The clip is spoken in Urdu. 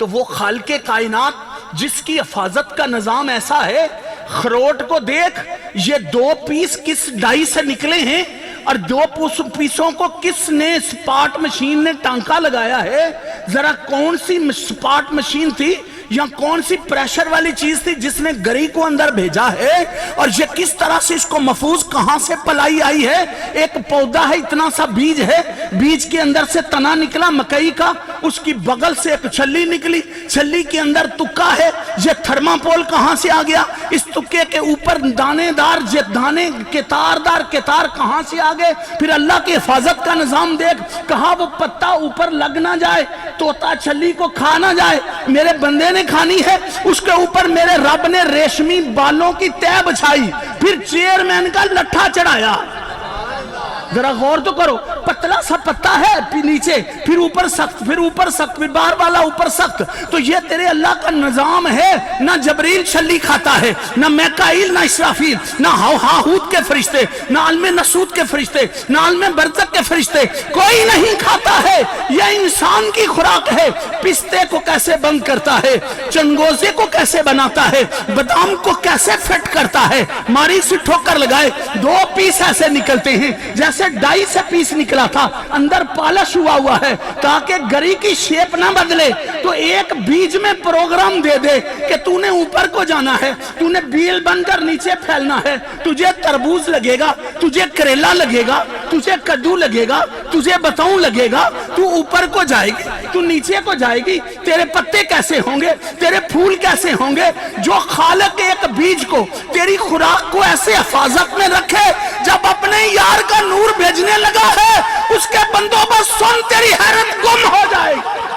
تو وہ خالق کائنات جس کی حفاظت کا نظام ایسا ہے، خروٹ کو دیکھ، یہ 2 پیس کس ڈائی سے نکلے ہیں اور 2 پیسوں کو کس نے سپاٹ مشین نے ٹانکا لگایا ہے، ذرا کون سی سپاٹ مشین تھی یا کون سی پریشر والی چیز تھی جس نے گری کو اندر بھیجا ہے، اور یہ کس طرح سے اس کو محفوظ کہاں سے پلائی آئی ہے۔ ایک پودا ہے، اتنا سا بیج ہے، بیج کے اندر سے تنا نکلا مکئی کا، اس کی بغل سے ایک چھلی نکلی، چھلی کے اندر تکا ہے، یہ تھرماپول کہاں سے آ گیا، اس تکے کے اوپر دانے دار دانے کتار دار کتار کہاں سے آ گئے۔ پھر اللہ کی حفاظت کا نظام دیکھ، کہا وہ پتا اوپر لگ نہ جائے، طوطا چھلی کو کھا نہ جائے، میرے بندے نے کھانی ہے، اس کے اوپر میرے رب نے ریشمی بالوں کی تہ بچھائی، پھر چیئرمین کا لٹھا چڑھایا۔ ذرا غور تو کرو، پتلا سا پتا ہے نیچے، پھر اوپر سخت، پھر اوپر سخت، پھر باہر والا اوپر سخت۔ تو یہ تیرے اللہ کا نظام ہے۔ نہ جبریل چھلی کھاتا ہے، نہ میکائیل، نہ اسرافیل، نہ ہاہوت کے فرشتے، نہ عالم نسوت کے فرشتے، نہ عالم برزخ کے فرشتے، کوئی نہیں کھاتا ہے۔ یہ انسان کی خوراک ہے۔ پستے کو کیسے بند کرتا ہے، چنگوزے کو کیسے بناتا ہے، بادام کو کیسے فٹ کرتا ہے، ماری سے ٹھوکر لگائے 2 پیس ایسے نکلتے ہیں جیسے ڈائی سے پیس نکلا تھا، اندر پالش ہوا ہے تاکہ گری کی شیپ نہ بدلے۔ تو ایک بیج میں پروگرام دے دے کہ تو نے اوپر کو جانا ہے، تو نے بیل بن کر نیچے پھیلنا ہے، تجھے تربوز لگے گا، تجھے کریلا لگے گا، تجھے کدو لگے گا، تجھے بتاؤں لگے گا، تو اوپر کو جائے گی، تو نیچے کو جائے گی۔ تیرے پتے کیسے ہوں گے، تیرے پھول کیسے ہوں گے؟ جو خالق ایک بیج کو، تیری خوراک کو ایسے حفاظت میں رکھے، جب اپنے یار کا نور بھیجنے لگا ہے، اس کے بندوں پر سن تیری حیرت گم ہو جائے گی۔